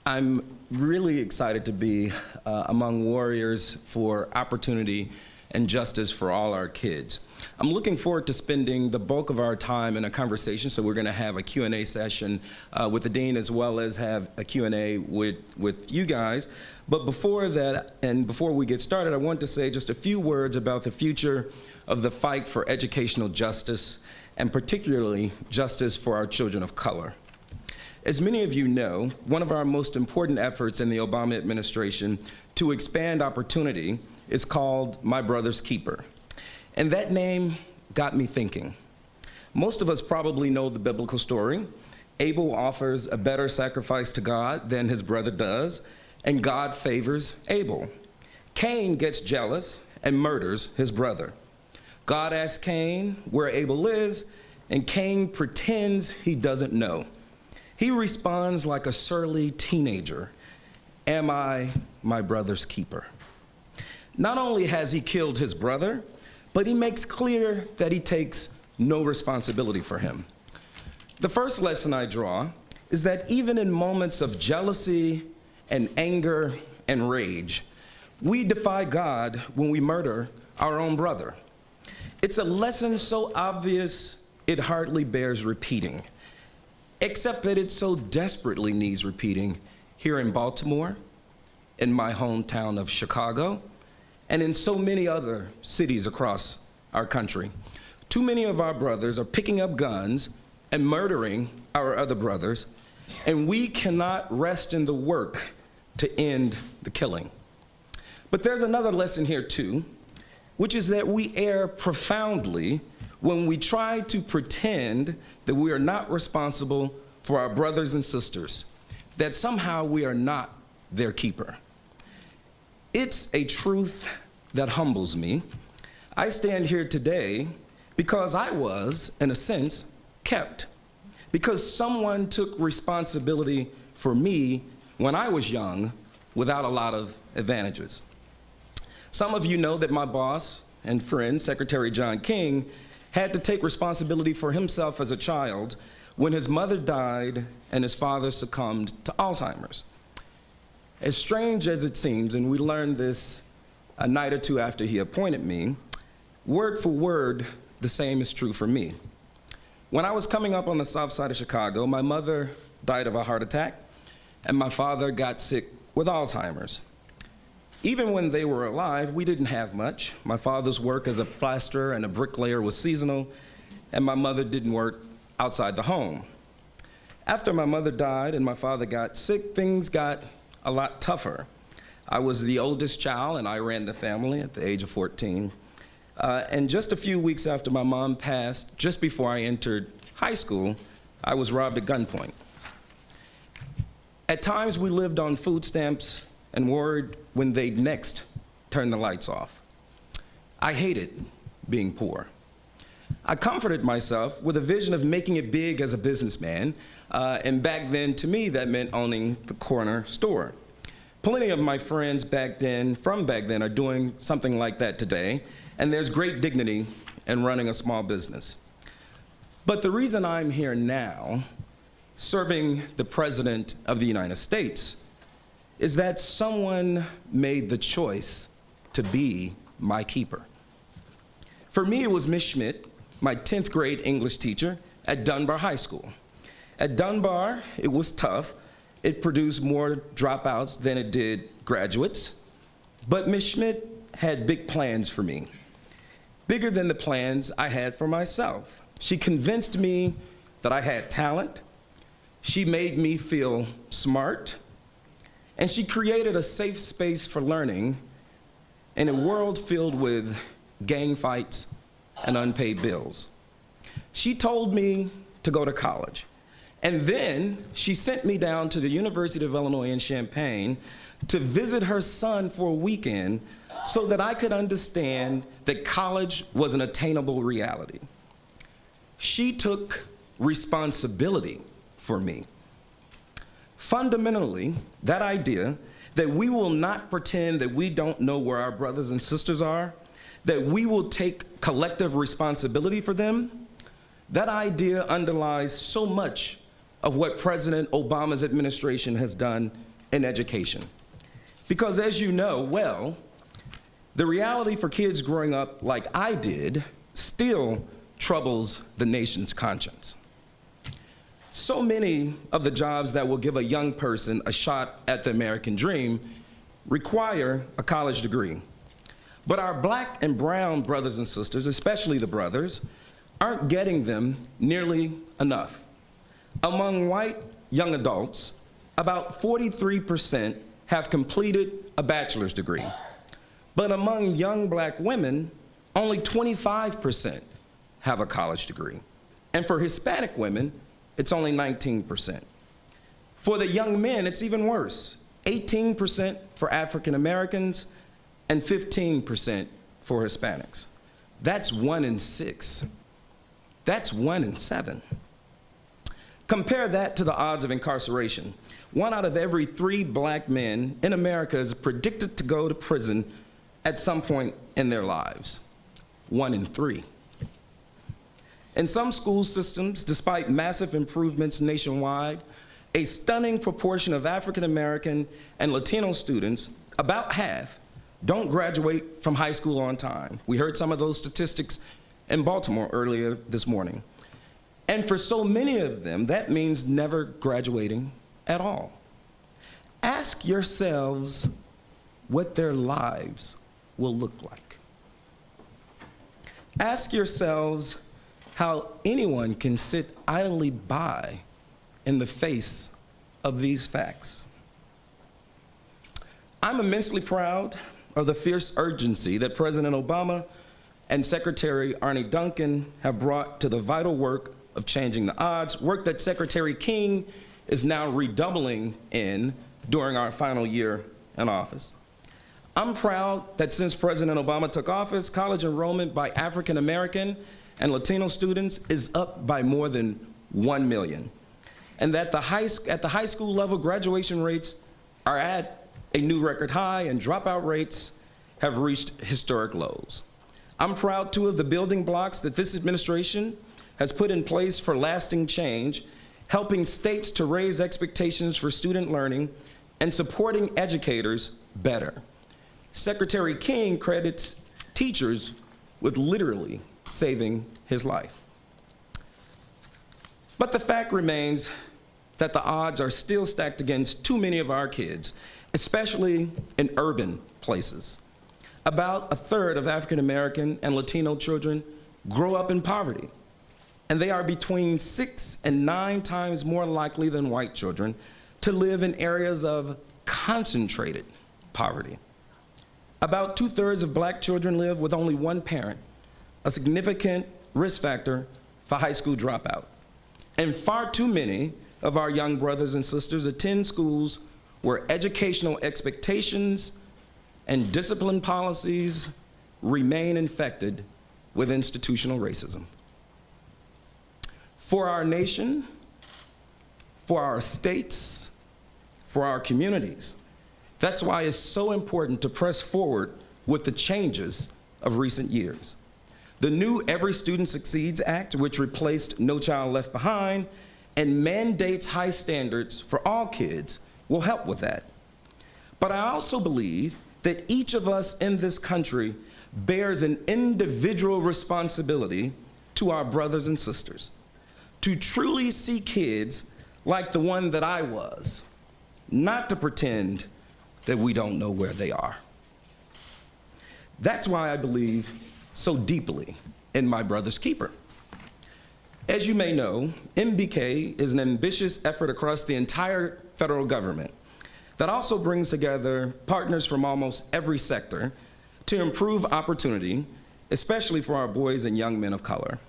I'm really excited to be among warriors for opportunity and justice for all our kids. I'm looking forward to spending the bulk of our time in a conversation, so we're going to have a Q&A session with the Dean as well as have a Q&A with you guys. But before that, and before we get started, I want to say just a few words about the future of the fight for educational justice, and particularly justice for our children of color. As many of you know, one of our most important efforts in the Obama administration to expand opportunity is called My Brother's Keeper. And that name got me thinking. Most of us probably know the biblical story. Abel offers a better sacrifice to God than his brother does, and God favors Abel. Cain gets jealous and murders his brother. God asks Cain where Abel is, and Cain pretends he doesn't know. He responds like a surly teenager, "Am I my brother's keeper?" Not only has he killed his brother, but he makes clear that he takes no responsibility for him. The first lesson I draw is that even in moments of jealousy and anger and rage, we defy God when we murder our own brother. It's a lesson so obvious it hardly bears repeating, except that it so desperately needs repeating here in Baltimore, in my hometown of Chicago, and in so many other cities across our country. Too many of our brothers are picking up guns and murdering our other brothers, and we cannot rest in the work to end the killing. But there's another lesson here too, which is that we err profoundly when we try to pretend that we are not responsible for our brothers and sisters, that somehow we are not their keeper. It's a truth that humbles me. I stand here today because I was, in a sense, kept, because someone took responsibility for me when I was young without a lot of advantages. Some of you know that my boss and friend, Secretary John King, had to take responsibility for himself as a child when his mother died and his father succumbed to Alzheimer's. As strange as it seems, and we learned this a night or two after he appointed me, word for word, the same is true for me. When I was coming up on the south side of Chicago, my mother died of a heart attack, and my father got sick with Alzheimer's. Even when they were alive, we didn't have much. My father's work as a plasterer and a bricklayer was seasonal, and my mother didn't work outside the home. After my mother died and my father got sick, things got a lot tougher. I was the oldest child, and I ran the family at the age of 14. And just a few weeks after my mom passed, just before I entered high school, I was robbed at gunpoint. At times, we lived on food stamps and worried when they'd next turn the lights off. I hated being poor. I comforted myself with a vision of making it big as a businessman, and back then, to me, that meant owning the corner store. Plenty of my friends from back then are doing something like that today, and there's great dignity in running a small business. But the reason I'm here now, serving the President of the United States, is that someone made the choice to be my keeper. For me, it was Miss Schmidt, my 10th grade English teacher at Dunbar High School. At Dunbar, it was tough. It produced more dropouts than it did graduates. But Miss Schmidt had big plans for me, bigger than the plans I had for myself. She convinced me that I had talent. She made me feel smart. And she created a safe space for learning in a world filled with gang fights and unpaid bills. She told me to go to college. And then she sent me down to the University of Illinois in Champaign to visit her son for a weekend so that I could understand that college was an attainable reality. She took responsibility for me. Fundamentally, that idea that we will not pretend that we don't know where our brothers and sisters are, that we will take collective responsibility for them, that idea underlies so much of what President Obama's administration has done in education. Because as you know well, the reality for kids growing up like I did still troubles the nation's conscience. So many of the jobs that will give a young person a shot at the American dream require a college degree. But our black and brown brothers and sisters, especially the brothers, aren't getting them nearly enough. Among white young adults, about 43% have completed a bachelor's degree. But among young black women, only 25% have a college degree. And for Hispanic women, it's only 19%. For the young men, it's even worse. 18% for African Americans and 15% for Hispanics. That's 1 in 6. That's 1 in 7. Compare that to the odds of incarceration. 1 out of every 3 black men in America is predicted to go to prison at some point in their lives. 1 in 3. In some school systems, despite massive improvements nationwide, a stunning proportion of African American and Latino students, about half, don't graduate from high school on time. We heard some of those statistics in Baltimore earlier this morning. And for so many of them, that means never graduating at all. Ask yourselves what their lives will look like. Ask yourselves how anyone can sit idly by in the face of these facts. I'm immensely proud of the fierce urgency that President Obama and Secretary Arne Duncan have brought to the vital work of changing the odds, work that Secretary King is now redoubling in during our final year in office. I'm proud that since President Obama took office, college enrollment by African American and Latino students is up by more than 1 million, and that at the high school level, graduation rates are at a new record high and dropout rates have reached historic lows. I'm proud, too, of the building blocks that this administration has put in place for lasting change, helping states to raise expectations for student learning and supporting educators better. Secretary King credits teachers with literally saving his life. But the fact remains that the odds are still stacked against too many of our kids, especially in urban places. About 1/3 of African American and Latino children grow up in poverty, and they are between 6 and 9 times more likely than white children to live in areas of concentrated poverty. About 2/3 of black children live with only one parent, a significant risk factor for high school dropout. And far too many of our young brothers and sisters attend schools where educational expectations and discipline policies remain infected with institutional racism. For our nation, for our states, for our communities, that's why it's so important to press forward with the changes of recent years. The new Every Student Succeeds Act, which replaced No Child Left Behind and mandates high standards for all kids, will help with that. But I also believe that each of us in this country bears an individual responsibility to our brothers and sisters to truly see kids like the one that I was, not to pretend that we don't know where they are. That's why I believe so deeply in my brother's keeper. As you may know, MBK is an ambitious effort across the entire federal government that also brings together partners from almost every sector to improve opportunity, especially for our boys and young men of color.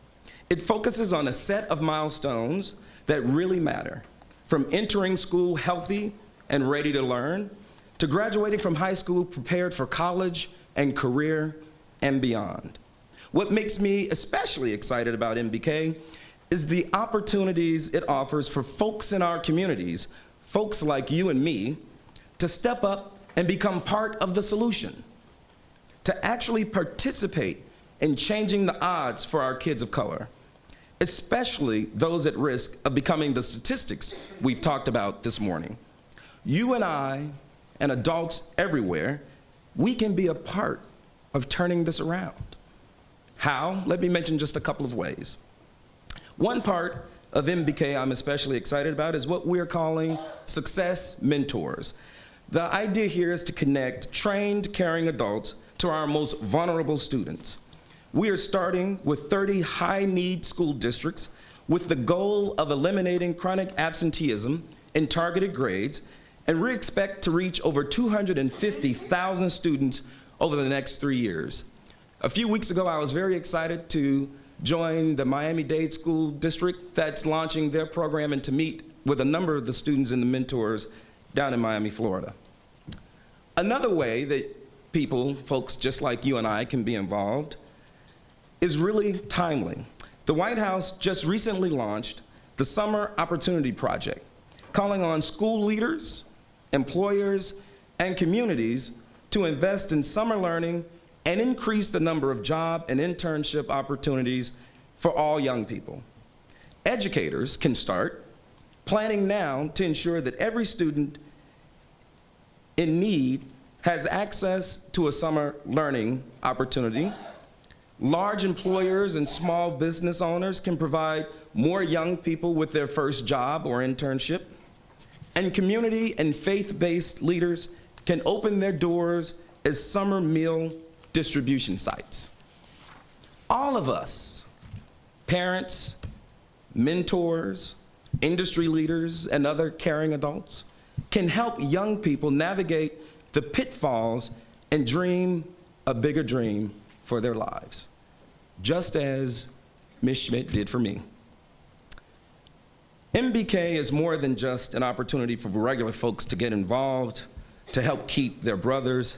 It focuses on a set of milestones that really matter, from entering school healthy and ready to learn, to graduating from high school prepared for college and career and beyond. What makes me especially excited about MBK is the opportunities it offers for folks in our communities, folks like you and me, to step up and become part of the solution, to actually participate in changing the odds for our kids of color, especially those at risk of becoming the statistics we've talked about this morning. You and I, and adults everywhere, we can be a part of turning this around. How? Let me mention just a couple of ways. One part of MBK I'm especially excited about is what we're calling Success Mentors. The idea here is to connect trained, caring adults to our most vulnerable students. We are starting with 30 high-need school districts with the goal of eliminating chronic absenteeism in targeted grades, and we expect to reach over 250,000 students over the next 3 years. A few weeks ago, I was very excited to join the Miami-Dade School District that's launching their program and to meet with a number of the students and the mentors down in Miami, Florida. Another way that folks just like you and I can be involved is really timely. The White House just recently launched the Summer Opportunity Project, calling on school leaders, employers, and communities to invest in summer learning and increase the number of job and internship opportunities for all young people. Educators can start planning now to ensure that every student in need has access to a summer learning opportunity. Large employers and small business owners can provide more young people with their first job or internship. And community and faith-based leaders can open their doors as summer meal distribution sites. All of us, parents, mentors, industry leaders, and other caring adults, can help young people navigate the pitfalls and dream a bigger dream for their lives, just as Ms. Schmidt did for me. MBK is more than just an opportunity for regular folks to get involved, to help keep their brothers.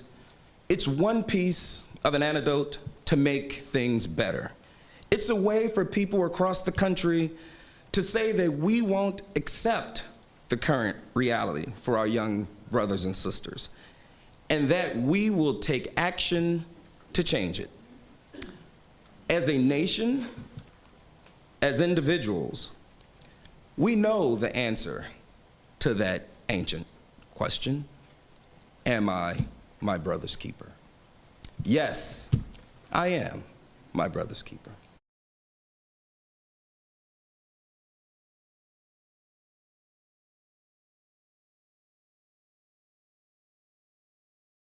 It's one piece of an antidote to make things better. It's a way for people across the country to say that we won't accept the current reality for our young brothers and sisters, and that we will take action to change it. As a nation, as individuals, we know the answer to that ancient question: am I my brother's keeper? Yes, I am my brother's keeper.